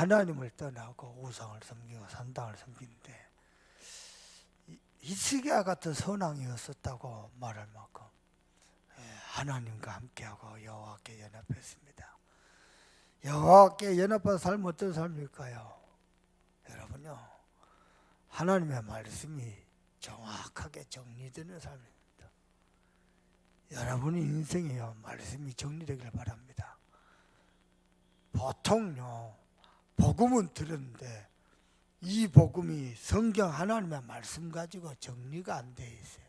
하나님을 떠나고 우상을 섬기고 산당을 섬기는데 히스기야 같은 선왕이었었다고 말할 만큼 하나님과 함께하고 여호와께 연합했습니다. 여호와께 연합한 삶은 어떤 삶일까요? 여러분요, 하나님의 말씀이 정확하게 정리되는 삶입니다. 여러분의 인생에요, 말씀이 정리되길 바랍니다. 보통요, 복음은 들었는데 이 복음이 성경 하나님의 말씀 가지고 정리가 안 돼 있어요.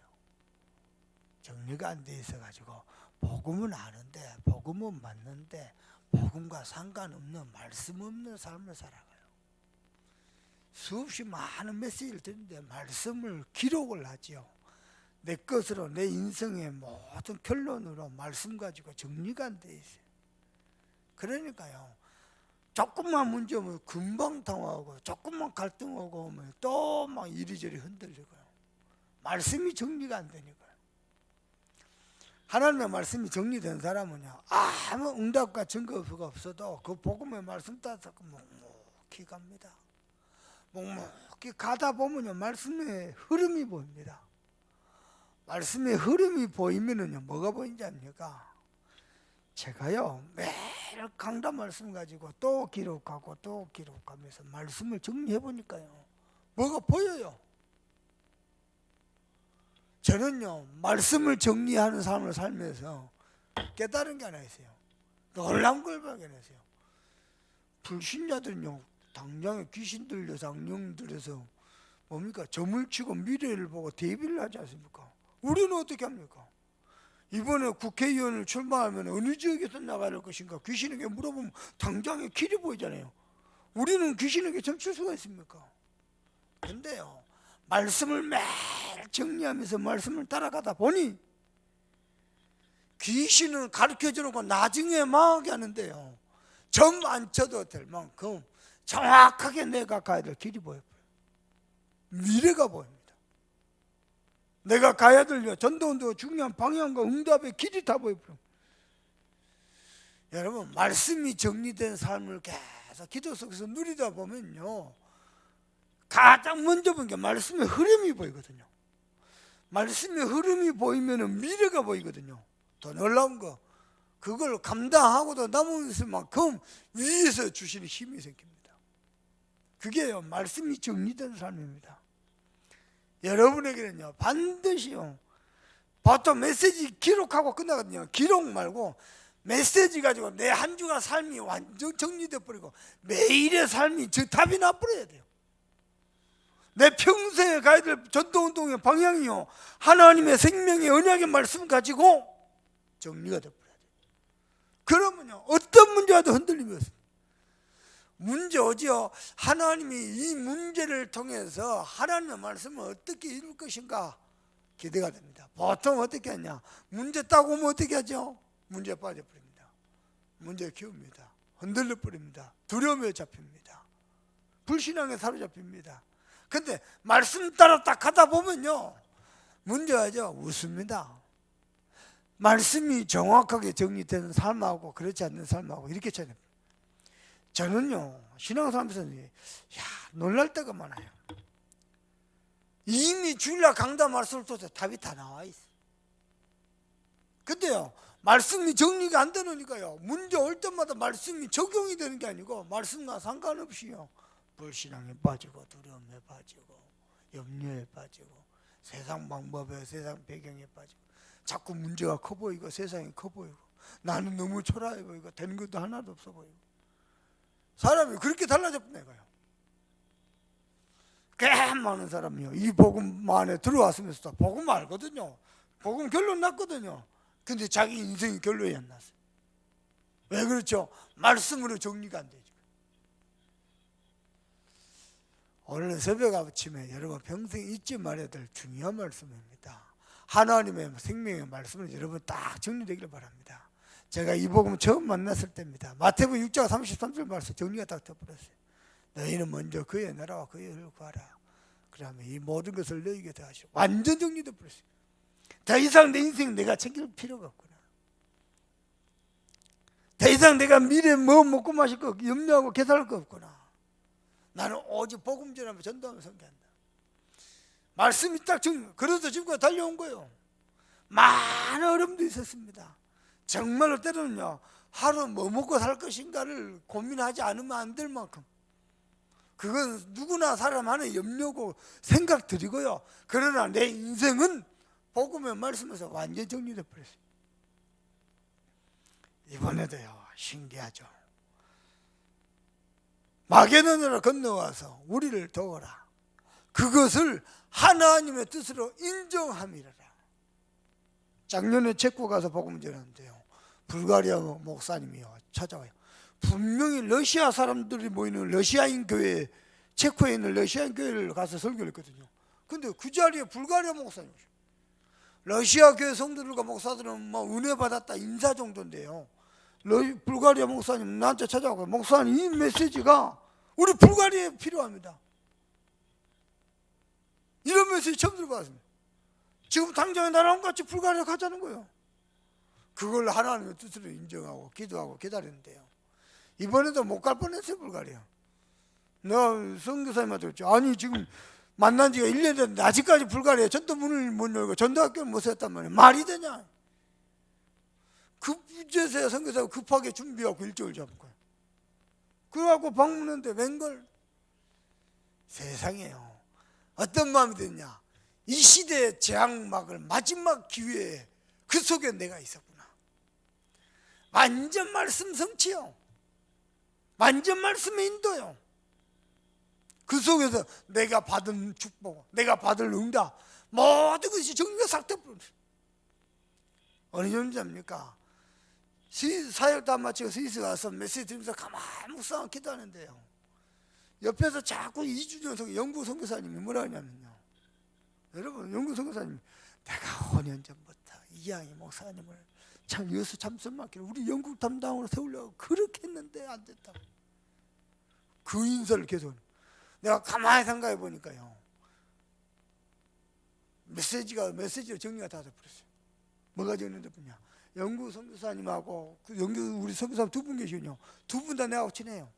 정리가 안 돼 있어 가지고 복음은 아는데, 복음은 맞는데 복음과 상관없는 말씀 없는 삶을 살아가요. 수없이 많은 메시지를 듣는데 말씀을 기록을 하지요. 내 것으로, 내 인생의 모든 결론으로 말씀 가지고 정리가 안 돼 있어요. 그러니까요, 조금만 문제 오면 금방 당황하고, 조금만 갈등하고 오면 또 막 이리저리 흔들리고요. 말씀이 정리가 안 되니까요. 하나님의 말씀이 정리된 사람은요, 아무 응답과 증거가 없어도 그 복음의 말씀 따라서 묵묵히 갑니다. 묵묵히 가다 보면요, 말씀의 흐름이 보입니다. 말씀의 흐름이 보이면은요, 뭐가 보이는지 압니까? 제가요, 매일 강단 말씀 가지고 또 기록하고 또 기록하면서 말씀을 정리해 보니까요, 뭐가 보여요. 저는요, 말씀을 정리하는 삶을 살면서 깨달은 게 하나 있어요. 놀라운 걸 발견했어요. 불신자들은요, 당장에 귀신 들려서 악령 들여서 뭡니까? 점을 치고 미래를 보고 대비를 하지 않습니까? 우리는 어떻게 합니까? 이번에 국회의원을 출마하면 어느 지역에서 나갈 것인가 귀신에게 물어보면 당장에 길이 보이잖아요. 우리는 귀신에게 점칠 수가 있습니까? 근데요, 말씀을 매일 정리하면서 말씀을 따라가다 보니 귀신은 가르쳐줘 놓고 나중에 망하게 하는데요, 점 안 쳐도 될 만큼 정확하게 내가 가야 될 길이 보여요. 미래가 보입니다. 내가 가야 될 전도운동 중요한 방향과 응답의 길이 다 보여요. 여러분, 말씀이 정리된 삶을 계속 기도 속에서 누리다 보면요, 가장 먼저 보는 게 말씀의 흐름이 보이거든요. 말씀의 흐름이 보이면 미래가 보이거든요. 더 놀라운 거, 그걸 감당하고도 남을 만큼 위에서 주시는 힘이 생깁니다. 그게요, 말씀이 정리된 삶입니다. 여러분에게는요, 반드시요, 보통 메시지 기록하고 끝나거든요. 기록 말고 메시지 가지고 내 한 주가 삶이 완전 정리돼 버리고 매일의 삶이 저 답이 나버려야 돼요. 내 평생에 가야 될 전도운동의 방향이요, 하나님의 생명의 언약의 말씀 가지고 정리가 돼 버려야 돼요. 그러면요, 어떤 문제와도 흔들림이 없습니다. 문제 오지요. 하나님이 이 문제를 통해서 하나님의 말씀을 어떻게 이룰 것인가 기대가 됩니다. 보통 어떻게 하냐, 문제 딱 오면 어떻게 하죠? 문제에 빠져버립니다. 문제에 키웁니다. 흔들려 버립니다. 두려움에 잡힙니다. 불신앙에 사로잡힙니다. 근데 말씀 따라 딱 가다 보면요, 문제하죠? 웃습니다. 말씀이 정확하게 정리되는 삶하고 그렇지 않는 삶하고 이렇게 차이납니다. 저는요, 신앙생활에서 놀랄 때가 많아요. 이미 주일날 강단 말씀을 통해서 답이 다 나와 있어요. 근데요, 말씀이 정리가 안 되니까요, 문제 올 때마다 말씀이 적용이 되는 게 아니고 말씀과 상관없이요, 불신앙에 빠지고 두려움에 빠지고 염려에 빠지고 세상 방법에, 세상 배경에 빠지고 자꾸 문제가 커 보이고 세상이 커 보이고 나는 너무 초라해 보이고 되는 것도 하나도 없어 보이고 사람이 그렇게 달라졌네 가요. 꽤 많은 사람이요, 이 복음 안에 들어왔으면서도 복음 알거든요. 복음 결론 났거든요. 근데 자기 인생이 결론이 안 났어요. 왜 그렇죠? 말씀으로 정리가 안 되죠. 오늘 새벽 아침에 여러분 평생 잊지 말아야 될 중요한 말씀입니다. 하나님의 생명의 말씀을 여러분 딱 정리되기를 바랍니다. 제가 이 복음 처음 만났을 때입니다. 마태복음 6장 33절 말씀 정리가 딱 되어버렸어요. 너희는 먼저 그의 나라와 그의 의를 구하라. 그러면 이 모든 것을 너희에게 더하시고, 완전 정리되어 버렸어요. 더 이상 내 인생 내가 챙길 필요가 없구나. 더 이상 내가 미래에 뭐 먹고 마실 거 염려하고 계산할 거 없구나. 나는 오직 복음 전하며 전도하며 선교한다. 말씀이 딱 정리. 그래서 지금까지 달려온 거예요. 많은 어려움도 있었습니다. 정말로 때로는요, 하루 뭐 먹고 살 것인가를 고민하지 않으면 안 될 만큼, 그건 누구나 사람 하는 염려고 생각들이고요. 그러나 내 인생은 복음의 말씀에서 완전 정리돼 버렸어요. 이번에도요, 신기하죠. 마게도냐를 건너와서 우리를 도우라. 그것을 하나님의 뜻으로 인정함이라. 작년에 체코 가서 복음 전하는데요, 불가리아 목사님이요 찾아와요. 분명히 러시아 사람들이 모이는 러시아인 교회, 체코에 있는 러시아인 교회를 가서 설교를 했거든요. 근데 그 자리에 불가리아 목사님, 러시아 교회 성도들과 목사들은 뭐 은혜 받았다 인사 정도인데요, 불가리아 목사님 나한테 찾아오고, 목사님 이 메시지가 우리 불가리아에 필요합니다. 이런 메시지 처음 들어봤습니다. 지금 당장에 나랑 같이 불가리아 가자는 거예요. 그걸 하나님의 뜻으로 인정하고 기도하고 기다리는데요, 이번에도 못 갈 뻔했어요. 불가리아. 내가 선교사님한테 그랬죠. 아니 지금 만난 지가 1년 됐는데 아직까지 불가리아 전도 문을 못 열고 전도학교를 못 세웠단 말이에요. 말이 되냐. 급제세 선교사가 급하게 준비하고 일정을 잡은 거예요. 그래갖고 방문했는데 웬걸, 세상에요, 어떤 마음이 드냐, 이 시대의 재앙막을 마지막 기회에 그 속에 내가 있었구나. 완전 말씀 성취요, 완전 말씀의 인도요. 그 속에서 내가 받은 축복, 내가 받을 응답, 모든 것이 정리가 싹 돼버렸어요. 어느 정도입니까? 사역 다 마치고 스위스 가서 메시지 들으면서 가만히 묵상하고 기도하는데요, 옆에서 자꾸 이주정 영국 선교사님이 뭐라 하냐면요, 여러분 영국 선교사님이 내가 5년 전부터 이양희 목사님을 참 여수 참선 맡기를 우리 영국 담당으로 세우려고 그렇게 했는데 안 됐다고. 그 인사를 계속. 내가 가만히 생각해 보니까요, 메시지로 정리가 다 돼버렸어요. 뭐가 정리됐냐, 영국 선교사님하고 그 영국 우리 선교사님 두 분 계시거든요. 두 분 다 내하고 친해요.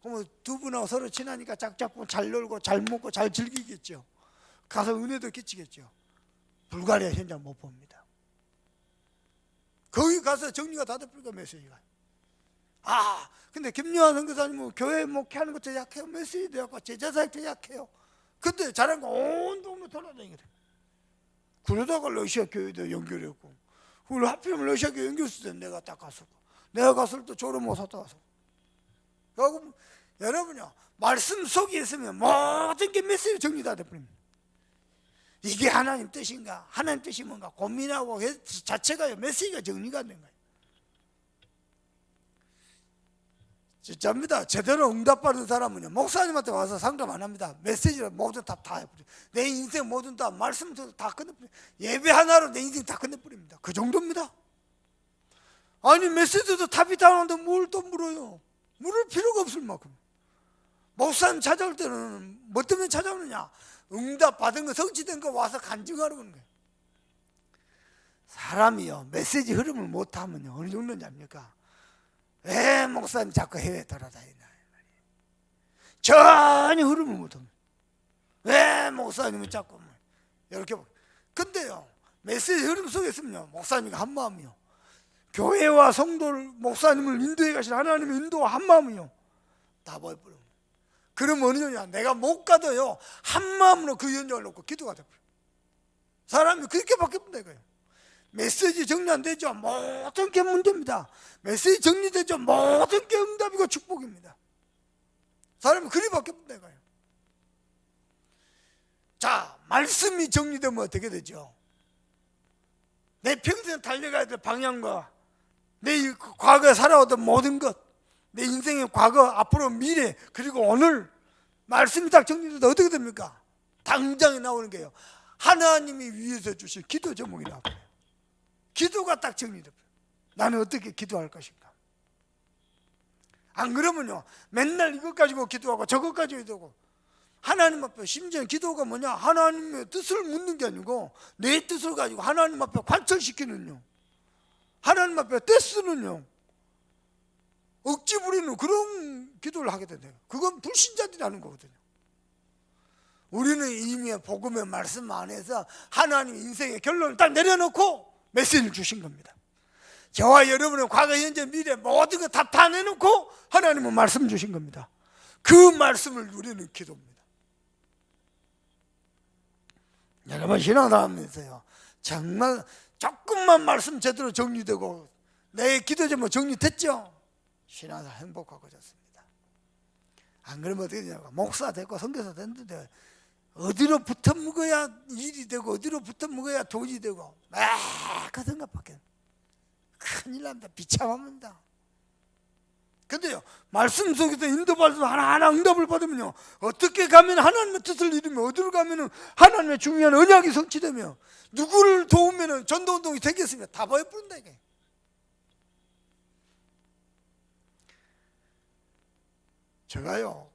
그러면 두 분하고 서로 친하니까 짝짝꿍 잘 놀고 잘 먹고 잘 즐기겠죠. 가서 은혜도 끼치겠죠. 불가리아 현장 못 봅니다. 거기 가서 정리가 다 돼버리니까 메시지가. 근데 김요한 선교사님은 교회 목회하는 것도 약해요. 메시지도 약하고 제자사역도 약해요. 근데 잘한 거 온 동네 돌아다니거든. 그러다가 러시아 교회도 연결했고, 그걸 하필이면 러시아 교회 연결했을 때 내가 딱 갔었고, 내가 갔을 때 졸업 못 샀다 갔어. 그리고 여러분요, 말씀 속에 있으면 모든 게 메시지 정리가 돼버립니다. 이게 하나님 뜻인가, 하나님 뜻이 뭔가 고민하고 자체가 메시지가 정리가 된 거예요. 진짜입니다. 제대로 응답받은 사람은요, 목사님한테 와서 상담 안 합니다. 메시지를 모든 다 해버려요. 내 인생 모든 다 말씀도 다 끝내버려요. 예배 하나로 내 인생 다 끝내버립니다. 그 정도입니다. 아니 메시지도 답이 다 나오는데 뭘 또 물어요. 물을 필요가 없을 만큼. 목사님 찾아올 때는 뭐 때문에 찾아오느냐, 응답 받은 거, 성취된 거 와서 간증하러 오는 거예요. 사람이요, 메시지 흐름을 못하면요 어느 정도인지 압니까? 왜 목사님 자꾸 해외 돌아다니나, 전혀 흐름을 못합니다. 왜 목사님은 자꾸 이렇게. 근데요, 메시지 흐름 속에 있으면요, 목사님과 한 마음이요, 교회와 성도를, 목사님을 인도해 가신 하나님의 인도와 한 마음이요, 다 보여버려. 그러면 어느 정도냐, 내가 못 가도요 한 마음으로 그 연장을 놓고 기도가 돼버려. 사람이 그렇게 바뀌면 돼요. 메시지 정리 안 되죠, 모든 게 문제입니다. 메시지 정리되죠, 모든 게 응답이고 축복입니다. 사람이 그리 바뀌면 돼요. 자, 말씀이 정리되면 어떻게 되죠? 내 평생 달려가야 될 방향과 내 과거에 살아오던 모든 것, 내 인생의 과거, 앞으로, 미래, 그리고 오늘 말씀이 딱 정리돼도 어떻게 됩니까? 당장에 나오는 게요, 하나님이 위에서 주신 기도 제목이라고. 기도가 딱 정리돼요. 나는 어떻게 기도할 것인가. 안 그러면요 맨날 이것 가지고 기도하고 저것 가지고 기도하고, 하나님 앞에, 심지어 기도가 뭐냐, 하나님의 뜻을 묻는 게 아니고 내 뜻을 가지고 하나님 앞에 관철시키는요, 하나님 앞에 떼쓰는요, 억지 부리는 그런 기도를 하게 된대요. 그건 불신자들이 하는 거거든요. 우리는 이미 복음의 말씀 안에서 하나님 인생의 결론을 딱 내려놓고 메시지를 주신 겁니다. 저와 여러분은 과거, 현재, 미래 모든 거 다 내놓고 하나님은 말씀 주신 겁니다. 그 말씀을 누리는 기도입니다. 여러분 신앙하면서요, 정말 조금만 말씀 제대로 정리되고 내 기도 제목 정리됐죠? 신앙생활 행복하고 좋습니다. 안 그러면 어떻게 되냐고, 목사 됐고 선교사 됐는데 어디로 붙어 먹어야 일이 되고 어디로 붙어 먹어야 돈이 되고 그 생각밖에 큰일 납니다. 비참합니다. 근데요, 말씀 속에서 인도받아서 하나하나 응답을 받으면요, 어떻게 가면 하나님의 뜻을 이루며 어디로 가면 하나님의 중요한 언약이 성취되며 누구를 도우면 전도운동이 되겠습니까? 다 보여버린다 이게. 제가요,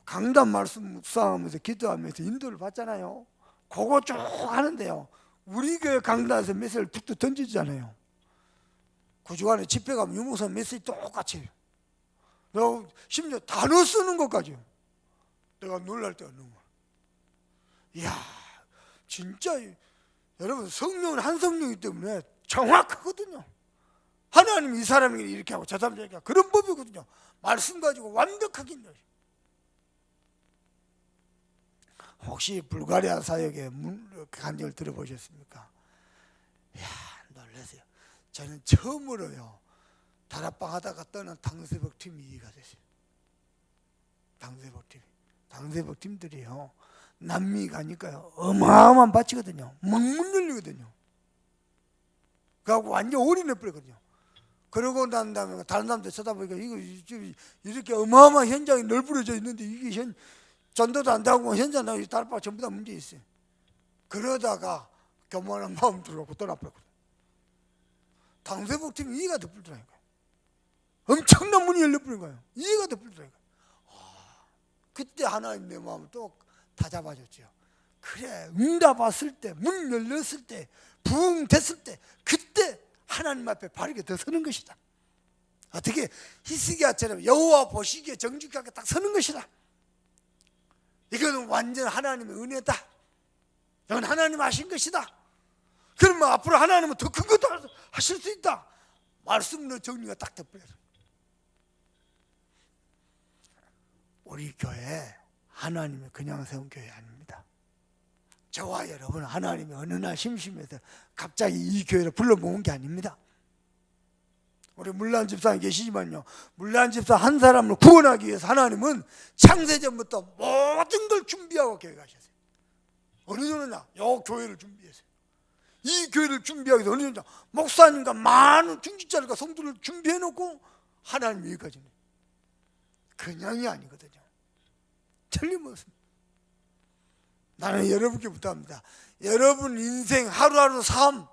강단 말씀 묵상하면서 기도하면서 인도를 받잖아요. 그거 쭉 하는데요, 우리 교회 강단에서 메시지를 툭툭 던지잖아요. 그 주간에 집회 가면 유목사 메시지 똑같이 해요. 내가 심지어 단어 쓰는 것까지요. 내가 놀랄 때가 너무 많아. 이야, 진짜 여러분 성령은 한 성령이기 때문에 정확하거든요. 하나님이 이 사람이 이렇게 하고 저 사람이 이렇게 하고 그런 법이거든요. 말씀 가지고 완벽하게 있는 거예요. 혹시 불가리아 사역의 간증을 들어보셨습니까? 이야, 놀라세요. 저는 처음으로요, 다락방 하다가 떠난 당세복 팀이 이해가 됐어요. 당세복 팀들이요, 남미 가니까요 어마어마한 밭이거든요. 멍문 열리거든요. 그래갖고 완전 올인해버리거든요. 그러고 난 다음에 다른 사람들 쳐다보니까 이거 이렇게 어마어마한 현장이 널브러져 있는데 이게 전도도 안 되고 현장 나가서 다락방 전부 다 문제 있어요. 그러다가 교만한 마음 들어오고 떠나버렸거든요. 당세복 팀이 이해가 돼버리더라고요. 엄청난 문이 열려버린 거예요. 이해가 돼버리더라고요. 그때 하나님 내 마음을 또 다잡아줬죠. 그래, 응답 왔을 때, 문 열렸을 때, 부흥 됐을 때, 그때 하나님 앞에 바르게 더 서는 것이다. 어떻게 히스기야처럼 여호와 보시기에 정직하게 딱 서는 것이다. 이거는 완전 하나님의 은혜다. 이건 하나님 하신 것이다. 그러면 앞으로 하나님은 더 큰 것도 하실 수 있다. 말씀으로 정리가 딱 돼버려요. 우리 교회 하나님이 그냥 세운 교회 아닙니다. 저와 여러분 하나님이 어느 날 심심해서 갑자기 이 교회를 불러 모은 게 아닙니다. 우리 물란 집사님 계시지만요, 물란 집사 한 사람을 구원하기 위해서 하나님은 창세전부터 모든 걸 준비하고 계획하셨어요. 어느 정도냐? 요 교회를 준비했어요. 이 교회를 준비하기 위해서 어느 정도 목사님과 많은 중직자들과 성도를 준비해놓고 하나님 여기까지는 그냥이 아니거든요. 틀림없습니다. 나는 여러분께 부탁합니다. 여러분 인생 하루하루 삶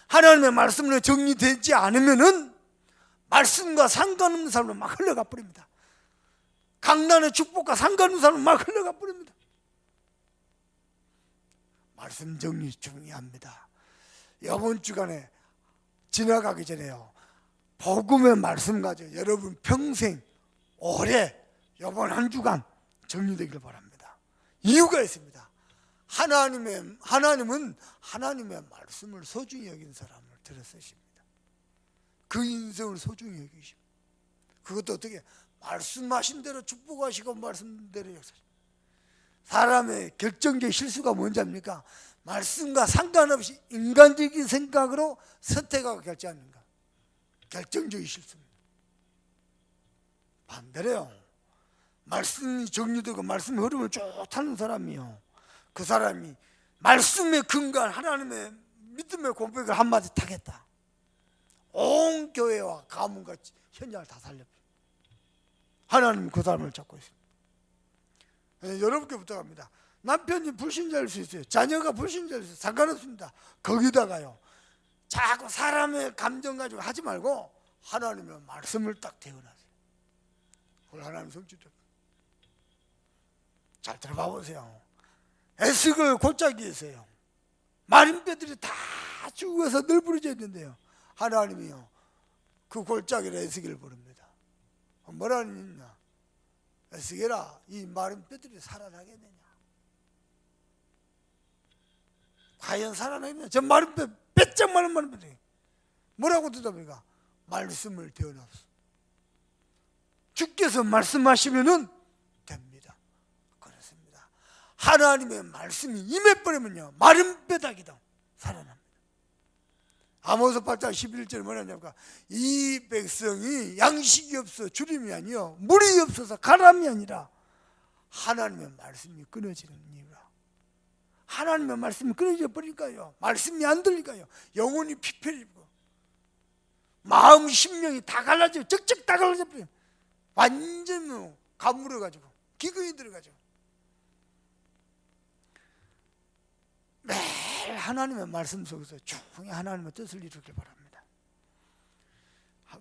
하나님의 말씀으로 정리되지 않으면은 말씀과 상관없는 삶으로 막 흘러가 버립니다. 강단의 축복과 상관없는 삶으로 막 흘러가 버립니다. 말씀 정리 중요합니다. 이번 주간에 지나가기 전에요, 복음의 말씀 가지고 여러분 평생 오래 이번 한 주간 정리되길 바랍니다. 이유가 있습니다. 하나님은 하나님의 말씀을 소중히 여긴 사람을 들어 쓰십니다. 그 인생을 소중히 여기십니다. 그것도 어떻게? 말씀하신 대로 축복하시고 말씀대로 역사하십니다. 사람의 결정적 실수가 뭔지 압니까? 말씀과 상관없이 인간적인 생각으로 선택하고 결정하는가, 결정적인 실수입니다. 반대로요, 말씀이 정리되고 말씀 흐름을 쭉 타는 사람이요, 그 사람이 말씀에 근거한 하나님의 믿음의 고백을 한마디 타겠다, 온 교회와 가문과 현장을 다 살려버립니다. 하나님은 그 사람을 잡고 있습니다. 여러분께 부탁합니다. 남편이 불신자일 수 있어요. 자녀가 불신자일 수 있어요. 상관없습니다. 거기다가요, 자꾸 사람의 감정 가지고 하지 말고 하나님의 말씀을 딱 태어나세요. 그걸 하나님 성취됩니다. 잘 들어봐 보세요. 에스겔 골짜기에서요, 마린배들이 다 죽어서 널브러져 있는데요, 하나님이요 그 골짜기를 에스겔을 부릅니다. 뭐라는 있냐? 에스겔아, 이 마른 뼈들이 살아나겠느냐? 과연 살아나겠느냐? 저 마른 뼈, 뼈짝 마른 뼈들이 뭐라고 대답합니까? 말씀을 대어놨어. 주께서 말씀하시면은 됩니다. 그렇습니다. 하나님의 말씀이 임해버리면요, 마른 뼈다기도 살아납니다. 아모스 8장 11절에 뭐냐니까, 이 백성이 양식이 없어 주림이 아니요 물이 없어서 가람이 아니라 하나님의 말씀이 끊어지는 이유라. 하나님의 말씀이 끊어져 버리니까요, 말씀이 안 들리니까요, 영혼이 피폐해지고 마음 심령이 다 갈라져, 적적 다 갈라져 버려요. 완전 가물어가지고 기근이 들어가죠. 매일 하나님의 말씀 속에서 조용히 하나님의 뜻을 이루길 바랍니다.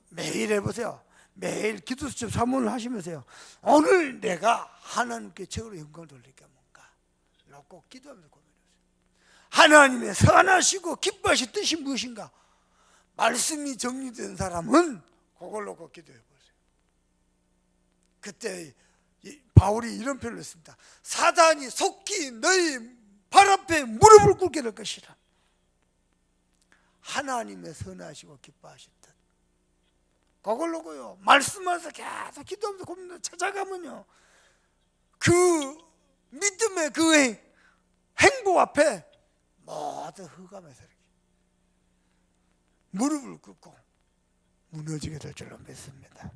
매일 해보세요. 매일 기도수첩 사문을 하시면서요, 오늘 내가 하나님께 최고로 영광을 돌릴 게 뭔가 꼭 기도하면서 고민해보세요. 하나님의 선하시고 기뻐하신 뜻이 무엇인가? 말씀이 정리된 사람은 그걸 놓고 기도해보세요. 그때 바울이 이런 표현을 했습니다. 사단이 속히 너희 발 앞에 무릎을 꿇게 될 것이라. 하나님의 선하시고 기뻐하신 뜻, 그걸 놓고요, 말씀하면서 계속 기도하면서 고민하면서 찾아가면요, 그 믿음의 그 행복 앞에 모두 흑암에서 이렇게 무릎을 꿇고 무너지게 될 줄로 믿습니다.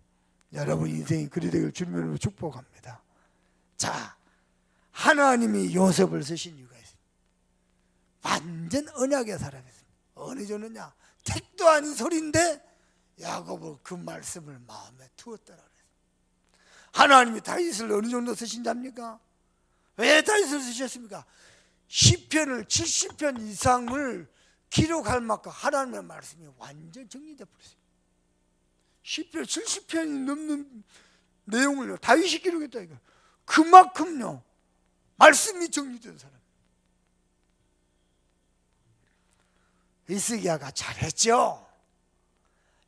여러분 인생이 그리 되길 주님으로 축복합니다. 자, 하나님이 요셉을 쓰신 이유가 있습니다. 완전 언약의 사람이었습니다. 어느 정도냐? 택도 아닌 소리인데 야곱은 그 말씀을 마음에 두었더라 그랬습니다. 하나님이 다윗을 어느 정도 쓰신 잡니까? 왜 다윗을 쓰셨습니까? 시편을 70편 이상을 기록할 만큼 하나님의 말씀이 완전 정리되어 버렸어요. 시편 70편이 넘는 내용을 다윗이 기록했다 이거. 그만큼요 말씀이 정리된 사람. 히스기야가 잘했죠.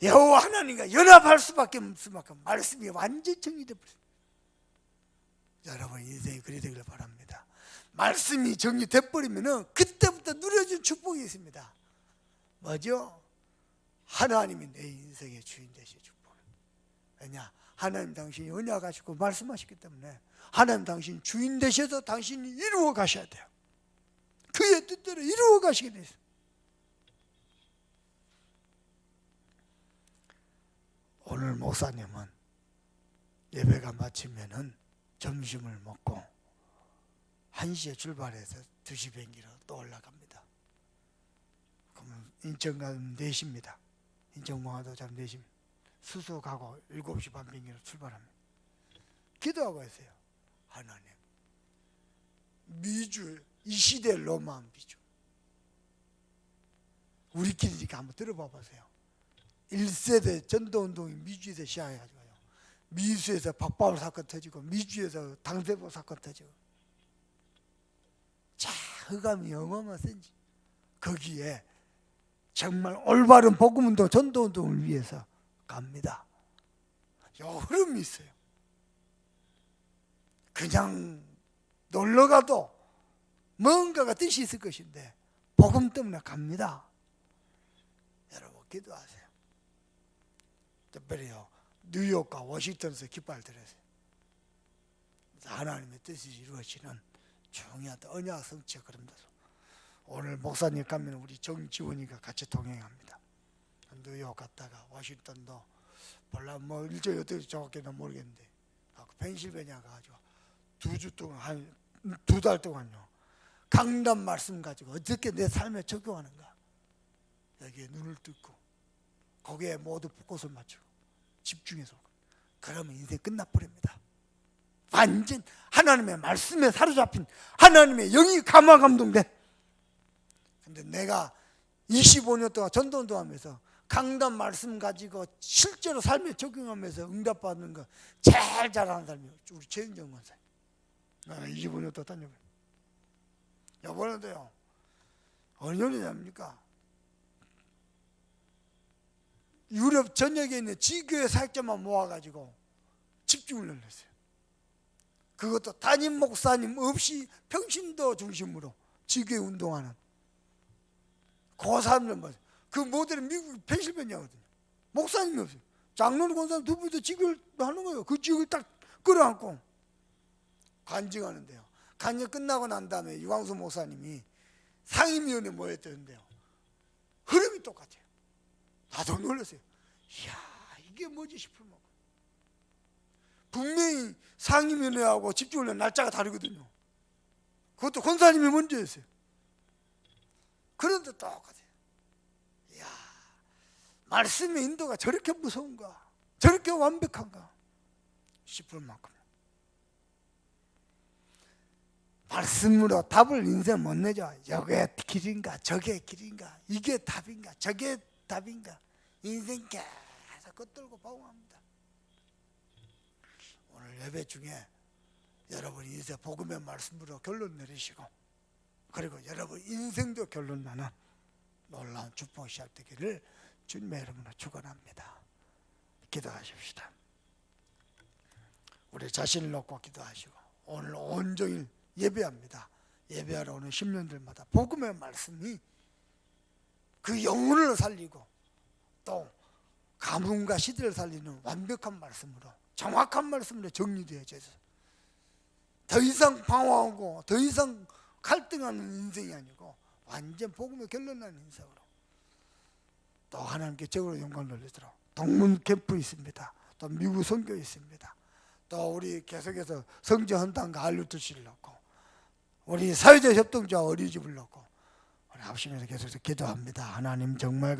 여호와 하나님과 연합할 수밖에 없을 만큼 말씀이 완전 정리되어 버렸어요. 여러분 인생이 그리 되기를 바랍니다. 말씀이 정리돼 버리면은 그때부터 누려진 축복이 있습니다. 뭐죠? 하나님이 내 인생의 주인 되실 축복. 왜냐? 하나님 당신이 언약하시고 말씀하셨기 때문에 하나님 당신 주인 되셔서 당신이 이루어 가셔야 돼요. 그의 뜻대로 이루어 가시게 돼 있어요. 오늘 목사님은 예배가 마치면은 점심을 먹고 1시에 출발해서 2시 비행기로 또 올라갑니다. 그러면 인천 가면 4시입니다. 인천공항도 잠 4시. 수소 가고 7시 반 비행기로 출발합니다. 기도하고 있어요. 하나님, 미주, 이 시대 로마 미주. 우리끼리니까 한번 들어봐 보세요. 1세대 전도운동이 미주에서 시작해가지고요. 미수에서 박바울 사건 터지고 미주에서 당대보 사건 터지고. 자, 흑암이 어마어마 센지. 거기에 정말 올바른 복음운동, 전도운동을 위해서 갑니다. 요 흐름이 있어요. 그냥 놀러가도 뭔가가 뜻이 있을 것인데 복음 때문에 갑니다. 여러분 기도하세요. 특별히요 뉴욕과 워싱턴에서 깃발 들으세요. 하나님의 뜻이 이루어지는 중요한 언약 성취가 그런 데서 오늘 목사님 가면 우리 정지원이가 같이 동행합니다. 뉴욕 갔다가 워싱턴도 몰라 뭐 일정이 어떻게 정확히는 모르겠는데 펜실베니아 가가지고 2주 동안 한 2달 동안요 강단 말씀 가지고 어떻게 내 삶에 적용하는가 여기에 눈을 뜯고 거기에 모두 포커스를 맞추고 집중해서 그러면 인생 끝나버립니다. 완전 하나님의 말씀에 사로잡힌 하나님의 영이 감화감동돼. 근데 내가 25년 동안 전도운동하면서 강단 말씀 가지고 실제로 삶에 적용하면서 응답받는 거 제일 잘하는 사람이 우리 최은정 권사님. 나는 25년 동안 다녀봐요. 이번에도요 어느 정도 됩니까? 유럽 전역에 있는 지교회 사역자만 모아가지고 집중을 늘렸어요. 그것도 담임 목사님 없이 평신도 중심으로 지교회 운동하는 그 사람들 맞아요. 그 모델은 미국 펜실베니아거든요. 목사님이 없어요. 장로님 권사님 두 분도 지교를 하는 거예요. 그 지교를 딱 끌어안고 간증하는데요. 간증 끝나고 난 다음에 유광수 목사님이 상임위원회 모였던데요. 흐름이 똑같아요. 나도 놀랐어요. 이야, 이게 뭐지 싶을 만큼. 분명히 상임위원회하고 집중을 날짜가 다르거든요. 그것도 권사님이 먼저 했어요. 그런데 똑같아요. 이야, 말씀의 인도가 저렇게 무서운가, 저렇게 완벽한가 싶을 만큼. 말씀으로 답을 인생 못 내죠. 저게 길인가, 저게 길인가, 이게 답인가, 저게 답인가. 인생 계속 겉돌고 방황합니다. 오늘 예배 중에 여러분 인생 복음의 말씀으로 결론 내리시고, 그리고 여러분 인생도 결론 나는 놀라운 축복이 시작되기를 주님의 이름으로 축원합니다. 기도하십시다. 우리 자신을 놓고 기도하시고, 오늘 온종일 예배합니다. 예배하러 오는 10년들마다 복음의 말씀이 그 영혼을 살리고 또 가문과 시대를 살리는 완벽한 말씀으로, 정확한 말씀으로 정리되어져서 더 이상 방황하고 더 이상 갈등하는 인생이 아니고 완전 복음의 결론나는 인생으로, 또 하나님께 적으로 영광을 돌리도록 동문 캠프 있습니다. 또 미국 선교 있습니다. 또 우리 계속해서 성지헌당과 알루트시를 넣고 우리 사회적 협동조합 어린이집을 넣고 우리 합심해서 계속해서 기도합니다. 하나님 정말